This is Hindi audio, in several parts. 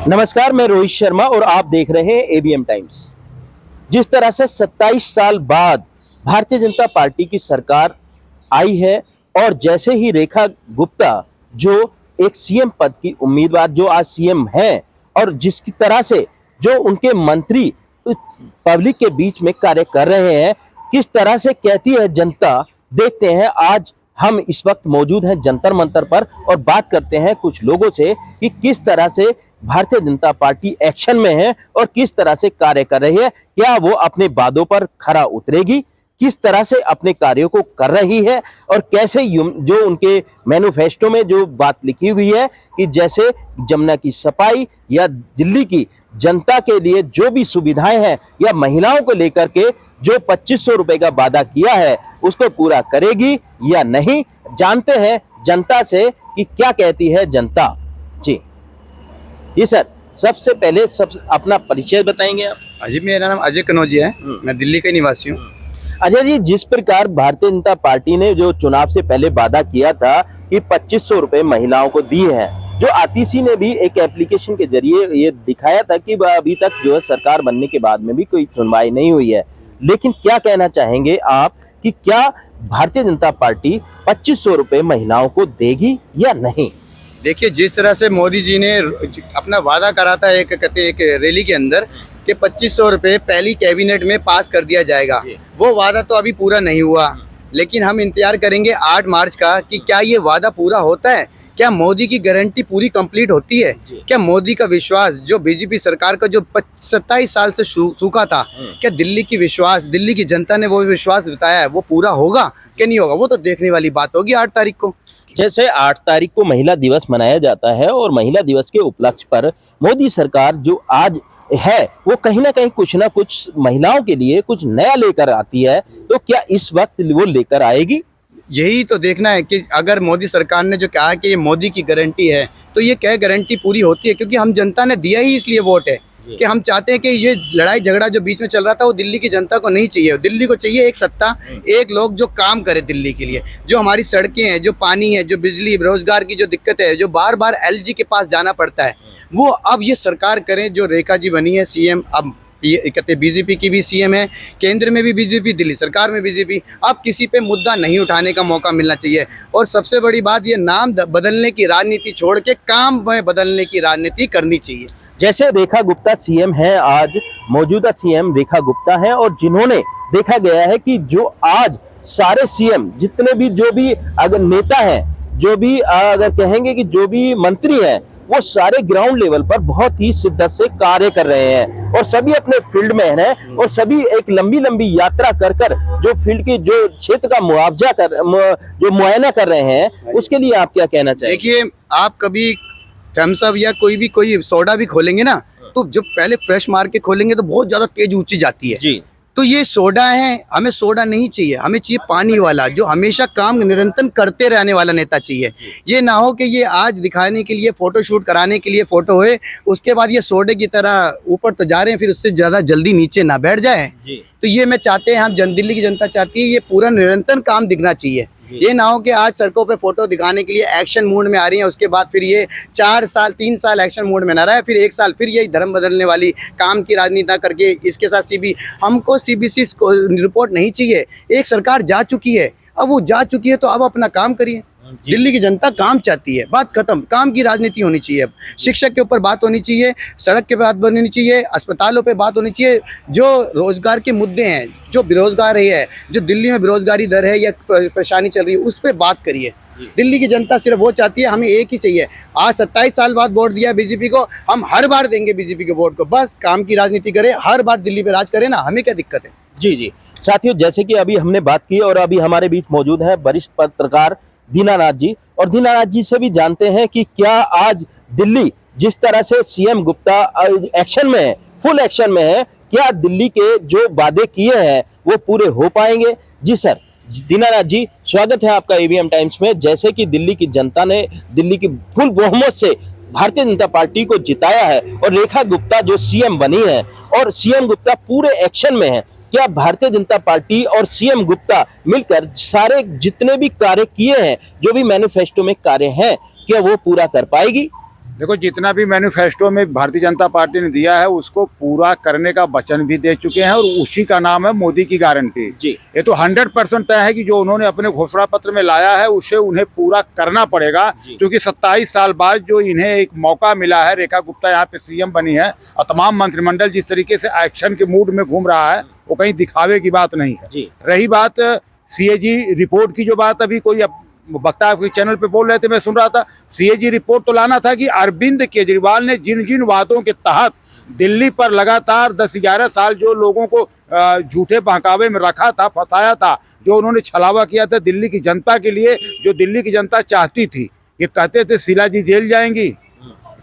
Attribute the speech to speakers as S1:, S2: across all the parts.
S1: नमस्कार, मैं रोहित शर्मा और आप देख रहे हैं एबीएम टाइम्स। जिस तरह से 27 साल बाद भारतीय जनता पार्टी की सरकार आई है और जैसे ही रेखा गुप्ता जो एक सीएम पद की उम्मीदवार जो आज सीएम हैं और जिसकी तरह से जो उनके मंत्री पब्लिक के बीच में कार्य कर रहे हैं, किस तरह से कहती है जनता, देखते हैं। आज हम इस वक्त मौजूद हैं जंतर मंतर पर और बात करते हैं कुछ लोगों से कि किस तरह से भारतीय जनता पार्टी एक्शन में है और किस तरह से कार्य कर रही है। क्या वो अपने वादों पर खरा उतरेगी, किस तरह से अपने कार्यों को कर रही है और कैसे जो उनके मैनिफेस्टो में जो बात लिखी हुई है कि जैसे जमुना की सफाई या दिल्ली की जनता के लिए जो भी सुविधाएं हैं या महिलाओं को लेकर के जो 2500 रुपए का वादा किया है उसको पूरा करेगी या नहीं। जानते हैं जनता से कि क्या कहती है जनता। जी सर, सबसे पहले अपना परिचय बताएंगे आप।
S2: अजय, मेरा नाम अजय कनौजी है। मैं दिल्ली का निवासी हूँ।
S1: अजय जी, जिस प्रकार भारतीय जनता पार्टी ने जो चुनाव से पहले वादा किया था कि 2500 रुपए महिलाओं को दिए हैं, जो आतिशी ने भी एक एप्लीकेशन के जरिए ये दिखाया था कि अभी तक जो है सरकार बनने के बाद में भी कोई सुनवाई नहीं हुई है, लेकिन क्या कहना चाहेंगे आप कि क्या भारतीय जनता पार्टी 2500 रुपए महिलाओं को देगी या नहीं?
S2: देखिए, जिस तरह से मोदी जी ने अपना वादा करा था एक रैली के अंदर कि 2500 रुपये पहली कैबिनेट में पास कर दिया जाएगा, वो वादा तो अभी पूरा नहीं हुआ। लेकिन हम इंतजार करेंगे 8 मार्च का कि क्या ये वादा पूरा होता है, क्या मोदी की गारंटी पूरी कंप्लीट होती है, क्या मोदी का विश्वास जो बीजेपी सरकार का जो 27 साल से सूखा था, क्या दिल्ली की जनता ने वो विश्वास जताया है वो पूरा होगा कि नहीं होगा, वो तो देखने वाली बात होगी 8 तारीख को।
S1: जैसे 8 तारीख को महिला दिवस मनाया जाता है और महिला दिवस के उपलक्ष्य पर मोदी सरकार जो आज है वो कहीं ना कहीं कुछ ना कुछ महिलाओं के लिए कुछ नया लेकर आती है, तो क्या इस वक्त वो लेकर आएगी?
S2: यही तो देखना है कि अगर मोदी सरकार ने जो कहा कि ये मोदी की गारंटी है तो ये क्या गारंटी पूरी होती है, क्योंकि हम जनता ने दिया ही इसलिए वोट है कि हम चाहते हैं कि ये लड़ाई झगड़ा जो बीच में चल रहा था वो दिल्ली की जनता को नहीं चाहिए। दिल्ली को चाहिए एक सत्ता, एक लोग जो काम करे दिल्ली के लिए। जो हमारी सड़कें हैं, जो पानी है, जो बिजली, रोजगार की जो दिक्कत है, जो बार बार एलजी के पास जाना पड़ता है, वो अब ये सरकार करें। जो रेखा जी बनी है सीएम, अब ये कहते बीजेपी की भी सीएम है, केंद्र में भी बीजेपी, दिल्ली सरकार में बीजेपी। अब किसी पे मुद्दा नहीं उठाने का मौका मिलना चाहिए। और सबसे बड़ी बात, ये नाम बदलने की राजनीति छोड़ के काम में बदलने की राजनीति करनी चाहिए।
S1: जैसे रेखा गुप्ता सीएम है, आज मौजूदा सीएम रेखा गुप्ता है और जिन्होंने देखा गया है कि जो आज सारे सीएम जितने भी जो भी अगर नेता हैं, जो भी अगर कहेंगे कि जो भी मंत्री हैं, वो सारे ग्राउंड लेवल पर बहुत ही शिद्दत से कार्य कर रहे हैं और सभी अपने फील्ड में हैं और सभी एक लंबी लंबी यात्रा कर कर जो फील्ड की जो क्षेत्र का जो मुआयना कर रहे हैं, उसके लिए आप क्या कहना चाहिए?
S2: देखिए, आप कभी थम्स अप या कोई सोडा भी खोलेंगे ना, तो जब पहले फ्रेश मार के खोलेंगे तो बहुत ज्यादा तेज ऊंची जाती है
S1: जी।
S2: तो ये सोडा है, हमें सोडा नहीं चाहिए, हमें चाहिए पानी वाला जो हमेशा काम निरंतर करते रहने वाला नेता चाहिए। ये ना हो कि ये आज दिखाने के लिए, फोटो शूट कराने के लिए फोटो है, उसके बाद ये सोडे की तरह ऊपर तो जा रहे हैं, फिर उससे ज्यादा जल्दी नीचे ना बैठ जाए। तो ये मैं चाहते हैं, हम दिल्ली की जनता चाहती है, ये पूरा निरंतर काम दिखना चाहिए। ये ना हो कि आज सड़कों पे फोटो दिखाने के लिए एक्शन मूड में आ रही है, उसके बाद फिर ये 4 साल 3 साल एक्शन मूड में ना रहा है, फिर 1 साल फिर यही धर्म बदलने वाली काम की राजनीति करके इसके साथ हमको सीबीसी रिपोर्ट नहीं चाहिए। एक सरकार जा चुकी है, अब वो जा चुकी है तो अब अपना काम करिए। दिल्ली की जनता काम चाहती है, बात खत्म। काम की राजनीति होनी चाहिए। अब शिक्षक के ऊपर बात होनी चाहिए, सड़क के बात होनी चाहिए, अस्पतालों पे बात होनी चाहिए। जो रोजगार के मुद्दे हैं, जो बेरोजगार है, जो दिल्ली में बेरोजगारी दर है या परेशानी चल रही है, उस पर बात करिए। दिल्ली की जनता सिर्फ वो चाहती है, हमें एक ही चाहिए। आज 27 साल बाद वोट दिया बीजेपी को, हम हर बार देंगे बीजेपी के वोट को। बस काम की राजनीति करे, हर बार दिल्ली पे राज करे ना, हमें क्या दिक्कत है।
S1: जी साथियों, जैसे कि अभी हमने बात की और अभी हमारे बीच मौजूद है वरिष्ठ पत्रकार दीनानाथ जी, और दीनानाथ जी से भी जानते हैं कि क्या आज दिल्ली जिस तरह से सीएम गुप्ता एक्शन में है, फुल एक्शन में है, क्या दिल्ली के जो वादे किए हैं वो पूरे हो पाएंगे? जी सर, दीनानाथ जी, स्वागत है आपका एबीएम टाइम्स में। जैसे कि दिल्ली की जनता ने दिल्ली की फुल बहुमत से भारतीय जनता पार्टी को जिताया है और रेखा गुप्ता जो सीएम बनी है और सीएम गुप्ता पूरे एक्शन में है, क्या भारतीय जनता पार्टी और सीएम गुप्ता मिलकर सारे जितने भी कार्य किए हैं, जो भी मैनिफेस्टो में कार्य हैं, क्या वो पूरा कर पाएगी?
S3: देखो, जितना भी मैनिफेस्टो में भारतीय जनता पार्टी ने दिया है उसको पूरा करने का वचन भी दे चुके हैं और उसी का नाम है मोदी की गारंटी।
S1: जी।
S3: ये तो 100% तय है कि जो उन्होंने अपने घोषणा पत्र में लाया है उसे उन्हें पूरा करना पड़ेगा, क्योंकि 27 साल बाद जो इन्हें एक मौका मिला है, रेखा गुप्ता यहाँ पे सीएम बनी है और तमाम मंत्रिमंडल जिस तरीके से एक्शन के मूड में घूम रहा है वो कहीं दिखावे की बात नहीं है। रही बात सीएजी रिपोर्ट की, जो बात अभी कोई वक्ता आपके चैनल पे बोल रहे थे, मैं सुन रहा था, सीएजी रिपोर्ट तो लाना था कि अरविंद केजरीवाल ने जिन जिन वादों के तहत दिल्ली पर लगातार 10-11 साल जो लोगों को झूठे बहकावे में रखा था, फंसाया था, जो उन्होंने छलावा किया था दिल्ली की जनता के लिए, जो दिल्ली की जनता चाहती थी। ये कहते थे शीला जी जेल जाएंगी,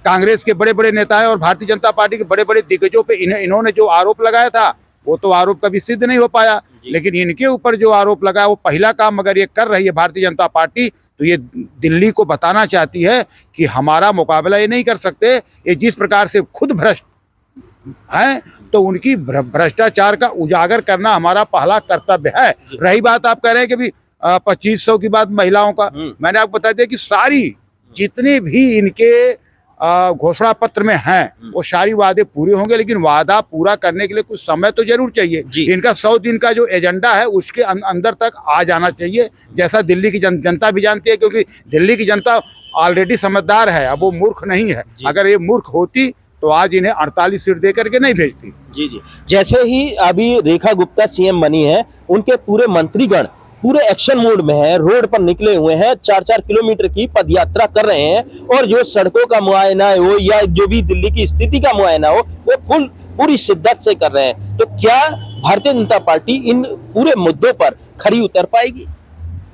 S3: कांग्रेस के बड़े बड़े नेताएं और भारतीय जनता पार्टी के बड़े बड़े दिग्गजों पे इन्होंने जो आरोप लगाया था वो तो आरोप कभी सिद्ध नहीं हो पाया, लेकिन इनके ऊपर जो आरोप लगा वो पहला काम अगर ये कर रही है भारतीय जनता पार्टी, तो ये दिल्ली को बताना चाहती है कि हमारा मुकाबला ये नहीं कर सकते। ये जिस प्रकार से खुद भ्रष्ट हैं, तो उनकी भ्रष्टाचार का उजागर करना हमारा पहला कर्तव्य है। रही बात आप कह रहे हैं कि भी 2500 की बात महिलाओं का, मैंने आपको बता दिया कि सारी जितने भी इनके घोषणा पत्र में हैं वो सारी वादे पूरे होंगे, लेकिन वादा पूरा करने के लिए कुछ समय तो जरूर चाहिए। इनका 100 दिन का जो एजेंडा है उसके अंदर तक आ जाना चाहिए, जैसा दिल्ली की जनता भी जानती है, क्योंकि दिल्ली की जनता ऑलरेडी समझदार है, अब वो मूर्ख नहीं है। अगर ये मूर्ख होती तो आज इन्हें 48 सीट दे करके नहीं भेजती।
S1: जी। जैसे ही अभी रेखा गुप्ता सीएम बनी है, उनके पूरे मंत्रीगण पूरे एक्शन मोड में है, रोड पर निकले हुए हैं, 4-4 किलोमीटर की पदयात्रा कर रहे हैं और जो सड़कों का मुआयना हो या जो भी दिल्ली की स्थिति का मुआयना हो वो पूरी शिद्दत से कर रहे हैं। तो क्या भारतीय जनता पार्टी इन पूरे मुद्दों पर खरी उतर पाएगी?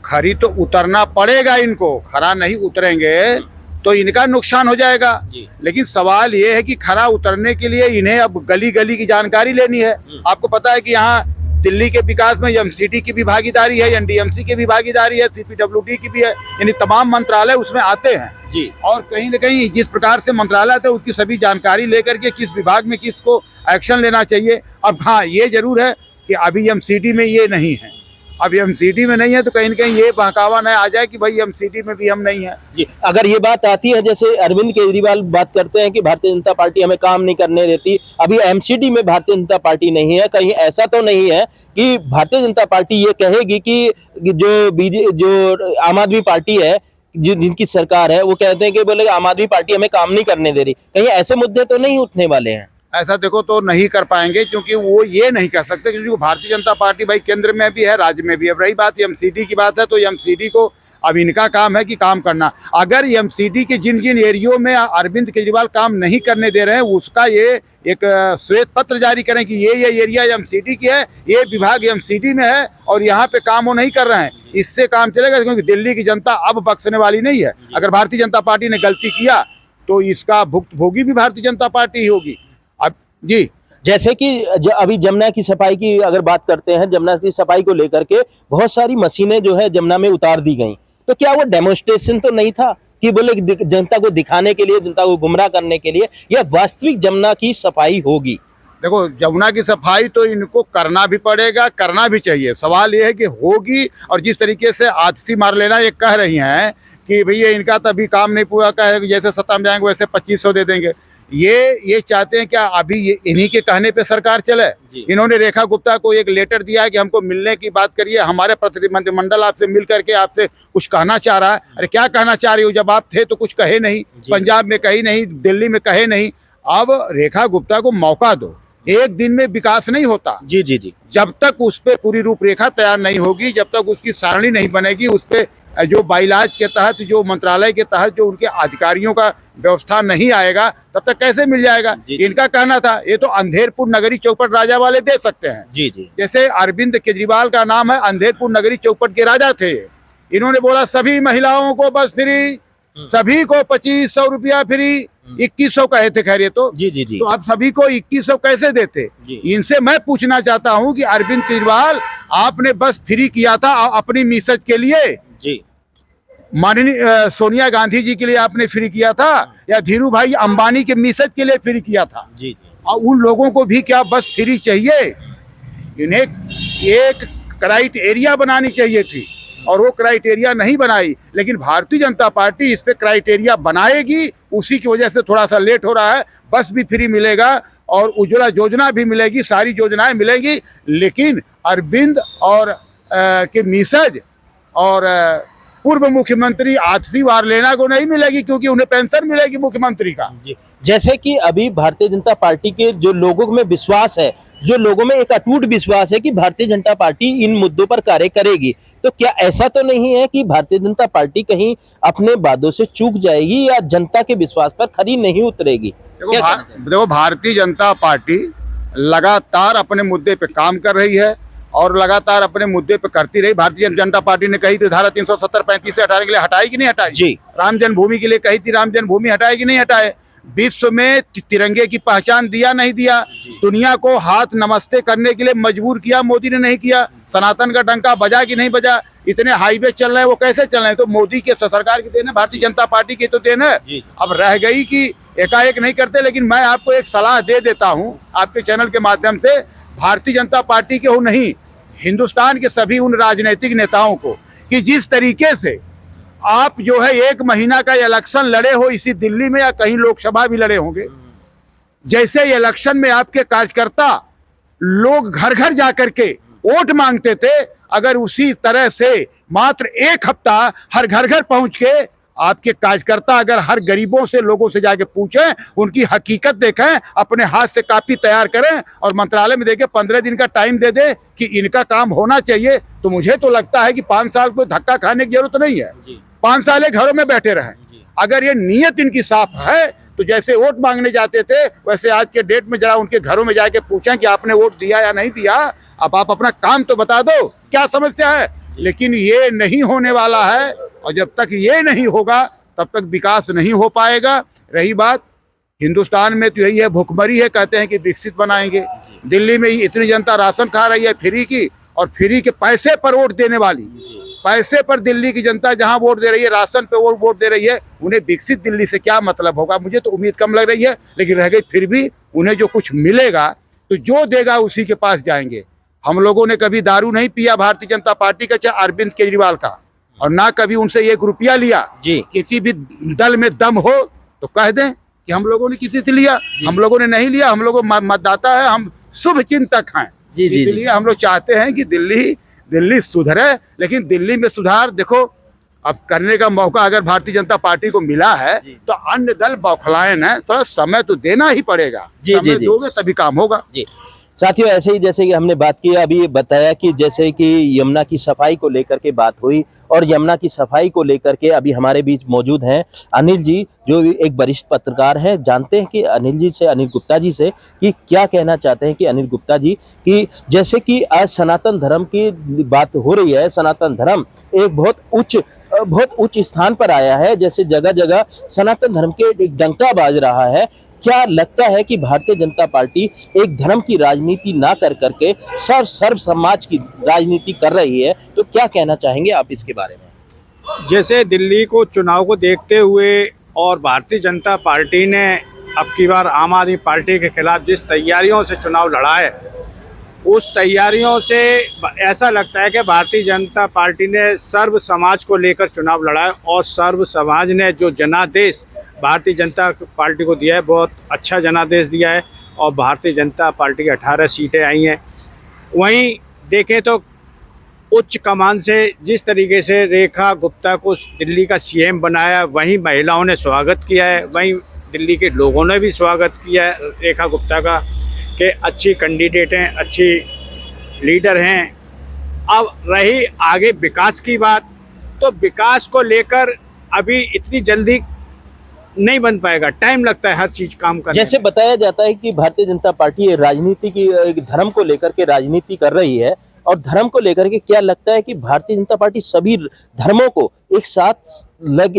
S3: खरी तो उतरना पड़ेगा इनको, खरा नहीं उतरेंगे तो इनका नुकसान हो जाएगा। लेकिन सवाल ये है कि खरा उतरने के लिए इन्हें अब गली गली की जानकारी लेनी है। आपको पता है कि यहाँ दिल्ली के विकास में एमसीडी की भी भागीदारी है, एनडीएमसी की भी भागीदारी है, सीपीडब्ल्यूडी की भी है, यानी तमाम मंत्रालय उसमें आते हैं। और कहीं न कहीं जिस प्रकार से मंत्रालय आते हैं उसकी सभी जानकारी लेकर के किस विभाग में किसको एक्शन लेना चाहिए। अब हाँ, ये जरूर है कि अभी एमसीडी में ये नहीं है, अब एमसीडी में नहीं है तो कहीं न कहीं ये बहकावा न आ जाए कि भाई एमसीडी में भी हम नहीं है।
S1: जी, अगर ये बात आती है, जैसे अरविंद केजरीवाल बात करते हैं कि भारतीय जनता पार्टी हमें काम नहीं करने देती, अभी एमसीडी में भारतीय जनता पार्टी नहीं है, कहीं ऐसा तो नहीं है कि भारतीय जनता पार्टी ये कहेगी कि जो आम आदमी पार्टी है, जिनकी सरकार है, वो कहते हैं कि बोले आम आदमी पार्टी हमें काम नहीं करने दे रही, कहीं ऐसे मुद्दे तो नहीं उठने वाले हैं?
S3: ऐसा देखो तो नहीं कर पाएंगे, क्योंकि वो ये नहीं कर सकते, क्योंकि भारतीय जनता पार्टी भाई केंद्र में भी है, राज्य में भी है। अब रही बात एमसीडी की बात है, तो एमसीडी को अब इनका काम है कि काम करना। अगर एमसीडी के जिन जिन एरियो में अरविंद केजरीवाल काम नहीं करने दे रहे हैं उसका ये एक श्वेत पत्र जारी करें कि ये एरिया एमसीडी की है, ये विभाग एमसीडी में है और यहाँ पे काम वो नहीं कर रहे हैं, इससे काम चलेगा। क्योंकि दिल्ली की जनता अब बख्शने वाली नहीं है। अगर भारतीय जनता पार्टी ने गलती किया तो इसका भुगतभोगी भी भारतीय जनता पार्टी ही होगी। अब जी,
S1: जैसे कि अभी जमुना की सफाई की अगर बात करते हैं, जमुना की सफाई को लेकर के बहुत सारी मशीनें जो है जमुना में उतार दी गई, तो क्या वो डेमोन्स्ट्रेशन तो नहीं था कि बोले जनता को दिखाने के लिए, जनता को गुमराह करने के लिए, या वास्तविक जमुना की सफाई होगी?
S3: देखो, जमुना की सफाई तो इनको करना भी पड़ेगा, करना भी चाहिए। सवाल ये है कि होगी, और जिस तरीके से आतिशी मार लेना ये कह रही हैं कि भैया इनका तो अभी काम नहीं पूरा का है, जैसे सत्ता में जाएंगे वैसे 2500 दे देंगे, ये चाहते हैं क्या अभी ये इन्हीं के कहने पे सरकार चले? इन्होंने रेखा गुप्ता को एक लेटर दिया है कि हमको मिलने की बात करिए, हमारे प्रतिनिधिमंडल आपसे मिल करके आपसे कुछ कहना चाह रहा है। अरे क्या कहना चाह रही हो? जब आप थे तो कुछ कहे नहीं, पंजाब में कही नहीं, दिल्ली में कहे नहीं। अब रेखा गुप्ता को मौका दो, एक दिन में विकास नहीं होता।
S1: जी जी जी,
S3: जब तक उस पर पूरी रूपरेखा तैयार नहीं होगी, जब तक उसकी सारणी नहीं बनेगी, उस पर जो बाइलाज के तहत, जो मंत्रालय के तहत जो उनके अधिकारियों का व्यवस्था नहीं आएगा, तब तक कैसे मिल जाएगा? इनका कहना था ये तो अंधेरपुर नगरी चौपट राजा वाले दे सकते हैं।
S1: जी जी,
S3: जैसे अरविंद केजरीवाल का नाम है अंधेरपुर नगरी चौपट के राजा थे। इन्होंने बोला सभी महिलाओं को बस फ्री, सभी को 2500 रुपया फ्री, 2100 कहे थे खैर ये तो।
S1: जी जी जी,
S3: तो आप सभी को 2100 कैसे देते? इनसे मैं पूछना चाहता हूं कि अरविंद केजरीवाल, आपने बस फ्री किया था अपनी मिसेज के लिए
S1: जी,
S3: माननीय सोनिया गांधी जी के लिए आपने फ्री किया था, या धीरू भाई अंबानी के मिसेज के लिए फ्री किया था?
S1: जी,
S3: और उन लोगों को भी क्या बस फ्री चाहिए? इन्हें एक क्राइटेरिया बनानी चाहिए थी और वो क्राइटेरिया नहीं बनाई, लेकिन भारतीय जनता पार्टी इस पे क्राइटेरिया बनाएगी। उसी की वजह से थोड़ा सा लेट हो रहा है। बस भी फ्री मिलेगा और उज्ज्वला योजना भी मिलेगी, सारी योजनाएं मिलेंगी, लेकिन अरविंद और के मिसेज और पूर्व मुख्यमंत्री आतिशी वारलेना को नहीं मिलेगी, क्योंकि उन्हें पेंशन मिलेगी मुख्यमंत्री का।
S1: जैसे कि अभी भारतीय जनता पार्टी के जो लोगों में विश्वास है, जो लोगों में एक अटूट विश्वास है कि भारतीय जनता पार्टी इन मुद्दों पर कार्य करेगी, तो क्या ऐसा तो नहीं है कि भारतीय जनता पार्टी कहीं अपने वादों से चूक जाएगी या जनता के विश्वास पर खरी नहीं उतरेगी?
S3: देखो भारतीय जनता पार्टी लगातार अपने मुद्दे पे काम कर रही है और लगातार अपने मुद्दे पे करती रही। भारतीय जनता पार्टी ने कही थी धारा 370-35 से हटाने के लिए, हटाई कि नहीं हटाई?
S1: जी।
S3: राम जन्मभूमि के लिए कही थी, राम जन्मभूमि हटाए कि नहीं हटाए? विश्व में तिरंगे की पहचान दिया नहीं दिया? दुनिया को हाथ नमस्ते करने के लिए मजबूर किया मोदी ने, नहीं किया? सनातन का डंका बजा कि नहीं बजा? इतने हाईवे चल रहे हैं, वो कैसे चल रहे हैं? तो मोदी के सरकार की देन है, भारतीय जनता पार्टी की तो देन है। अब रह गई कि एकाएक नहीं करते, लेकिन मैं आपको एक सलाह दे देता हूँ आपके चैनल के माध्यम से, भारतीय जनता पार्टी के हो नहीं, हिंदुस्तान के सभी उन राजनीतिक नेताओं को, कि जिस तरीके से आप जो है 1 महीना का इलेक्शन लड़े हो इसी दिल्ली में, या कहीं लोकसभा भी लड़े होंगे, जैसे इलेक्शन में आपके कार्यकर्ता लोग घर घर जाकर के वोट मांगते थे, अगर उसी तरह से मात्र 1 हफ्ता हर घर घर पहुंच के आपके कार्यकर्ता अगर हर गरीबों से, लोगों से जाके पूछें, उनकी हकीकत देखें, अपने हाथ से कॉपी तैयार करें और मंत्रालय में देके 15 दिन का टाइम दे दे कि इनका काम होना चाहिए, तो मुझे तो लगता है कि 5 साल को धक्का खाने की जरूरत नहीं है। 5 साल घरों में बैठे रहें। अगर ये नीयत इनकी साफ है तो जैसे वोट मांगने जाते थे वैसे आज के डेट में जरा उनके घरों में जाके पूछें कि आपने वोट दिया या नहीं दिया। अब आप अपना काम तो बता दो, क्या समस्या है? लेकिन ये नहीं होने वाला है, और जब तक ये नहीं होगा तब तक विकास नहीं हो पाएगा। रही बात हिंदुस्तान में तो यही है, भुखमरी है, कहते हैं कि विकसित बनाएंगे। दिल्ली में इतनी जनता राशन खा रही है फ्री की, और फ्री के पैसे पर वोट देने वाली, पैसे पर दिल्ली की जनता जहां वोट दे रही है, राशन पे वोट दे रही है, उन्हें विकसित दिल्ली से क्या मतलब होगा? मुझे तो उम्मीद कम लग रही है, लेकिन रह गई फिर भी उन्हें जो कुछ मिलेगा तो जो देगा उसी के पास जाएंगे। हम लोगों ने कभी दारू नहीं पिया भारतीय जनता पार्टी का, चाहे अरविंद केजरीवाल का, और ना कभी उनसे 1 रुपया लिया। किसी भी दल में दम हो तो कह दें कि हम लोगों ने किसी से लिया, हम लोगों ने नहीं लिया। हम लोग मतदाता है, हम शुभ चिंतक हैं, इसलिए हम लोग चाहते हैं कि दिल्ली सुधरे। लेकिन दिल्ली में सुधार देखो अब करने का मौका अगर भारतीय जनता पार्टी को मिला है तो अन्य दल बौखलायन है, थोड़ा समय तो देना ही पड़ेगा। समय दोगे तभी काम होगा।
S1: साथियों, ऐसे ही जैसे कि हमने बात की, अभी बताया कि जैसे कि यमुना की सफाई को लेकर के बात हुई, और यमुना की सफाई को लेकर के अभी हमारे बीच मौजूद हैं अनिल जी, जो एक वरिष्ठ पत्रकार हैं। जानते हैं कि अनिल गुप्ता जी से कि क्या कहना चाहते हैं कि अनिल गुप्ता जी, कि जैसे कि आज सनातन धर्म की बात हो रही है, सनातन धर्म एक बहुत उच्च स्थान पर आया है, जैसे जगह जगह सनातन धर्म के डंका बाज रहा है। क्या लगता है कि भारतीय जनता पार्टी एक धर्म की राजनीति ना कर करके सर्व समाज की राजनीति कर रही है? तो क्या कहना चाहेंगे आप इसके बारे में?
S4: जैसे दिल्ली को चुनाव को देखते हुए और भारतीय जनता पार्टी ने अब की बार आम आदमी पार्टी के खिलाफ जिस तैयारियों से चुनाव लड़ा है, उस तैयारियों से ऐसा लगता है कि भारतीय जनता पार्टी ने सर्व समाज को लेकर चुनाव लड़ा है, और सर्व समाज ने जो जनादेश भारतीय जनता पार्टी को दिया है, बहुत अच्छा जनादेश दिया है, और भारतीय जनता पार्टी की 18 सीटें आई हैं। वहीं देखें तो उच्च कमान से जिस तरीके से रेखा गुप्ता को दिल्ली का सीएम बनाया, वहीं महिलाओं ने स्वागत किया है, वहीं दिल्ली के लोगों ने भी स्वागत किया है रेखा गुप्ता का, कि अच्छी कैंडिडेट हैं, अच्छी लीडर हैं। अब रही आगे विकास की बात, तो विकास को लेकर अभी इतनी जल्दी नहीं बन पाएगा, टाइम लगता है हर चीज काम करने।
S1: जैसे बताया जाता है कि भारतीय जनता पार्टी राजनीति की धर्म को लेकर के राजनीति कर रही है, और धर्म को लेकर के क्या लगता है कि भारतीय जनता पार्टी सभी धर्मों को एक साथ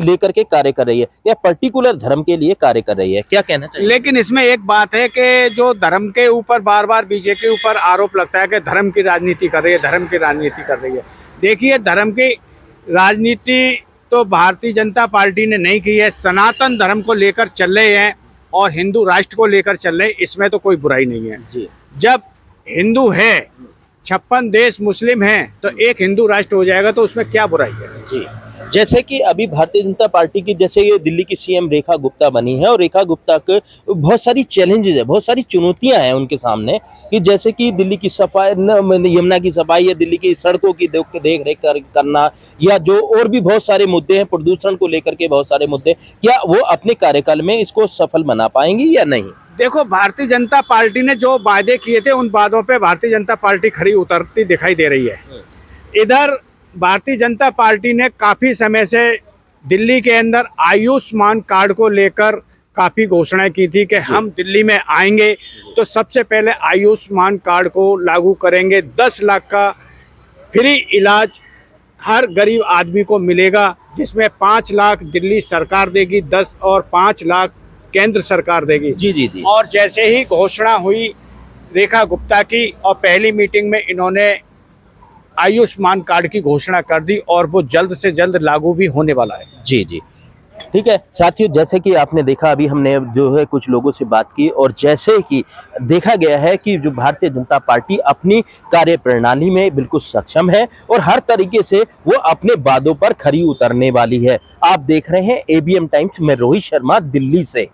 S1: लेकर के कार्य कर रही है, या पर्टिकुलर धर्म के लिए कार्य कर रही है? क्या कहना चाहिए?
S4: लेकिन इसमें एक बात है कि जो धर्म के ऊपर बार बार बीजेपी के ऊपर आरोप लगता है कि धर्म की राजनीति कर रही है, धर्म की राजनीति कर रही है। देखिए, धर्म की राजनीति तो भारतीय जनता पार्टी ने नहीं की है, सनातन धर्म को लेकर चल रहे हैं और हिंदू राष्ट्र को लेकर चल रहे हैं, इसमें तो कोई बुराई नहीं है।
S1: जी।
S4: जब हिंदू है, 56 देश मुस्लिम हैं तो एक हिंदू राष्ट्र हो जाएगा, तो उसमें क्या बुराई है।
S1: जी, जैसे कि अभी भारतीय जनता पार्टी की, जैसे ये दिल्ली की सीएम रेखा गुप्ता बनी है, और रेखा गुप्ता के बहुत सारी चैलेंजेस है, बहुत सारी चुनौतियां हैं उनके सामने, कि जैसे कि दिल्ली की सफाई, यमुना की सफाई, या दिल्ली की सड़कों की देख रेख करना, या जो और भी बहुत सारे मुद्दे हैं, प्रदूषण को लेकर के बहुत सारे मुद्दे, क्या वो अपने कार्यकाल में इसको सफल बना पाएंगी या नहीं?
S4: देखो, भारतीय जनता पार्टी ने जो वादे किए थे उन वादों पे भारतीय जनता पार्टी खरी उतरती दिखाई दे रही है। इधर भारतीय जनता पार्टी ने काफी समय से दिल्ली के अंदर आयुष्मान कार्ड को लेकर काफी घोषणाएं की थी कि हम दिल्ली में आएंगे तो सबसे पहले आयुष्मान कार्ड को लागू करेंगे, 10 लाख का फ्री इलाज हर गरीब आदमी को मिलेगा, जिसमें 5 लाख दिल्ली सरकार देगी, 10 और 5 लाख केंद्र सरकार देगी।
S1: जी जी जी।
S4: और जैसे ही घोषणा हुई रेखा गुप्ता की, और पहली मीटिंग में इन्होंने आयुष्मान कार्ड की घोषणा कर दी, और वो जल्द से जल्द लागू भी होने वाला है।
S1: जी जी, ठीक है साथियों, जैसे कि आपने देखा, अभी हमने जो है कुछ लोगों से बात की, और जैसे कि देखा गया है कि जो भारतीय जनता पार्टी अपनी कार्य प्रणाली में बिल्कुल सक्षम है, और हर तरीके से वो अपने वादों पर खरी उतरने वाली है। आप देख रहे हैं एबीएम टाइम्स में, रोहित शर्मा, दिल्ली से।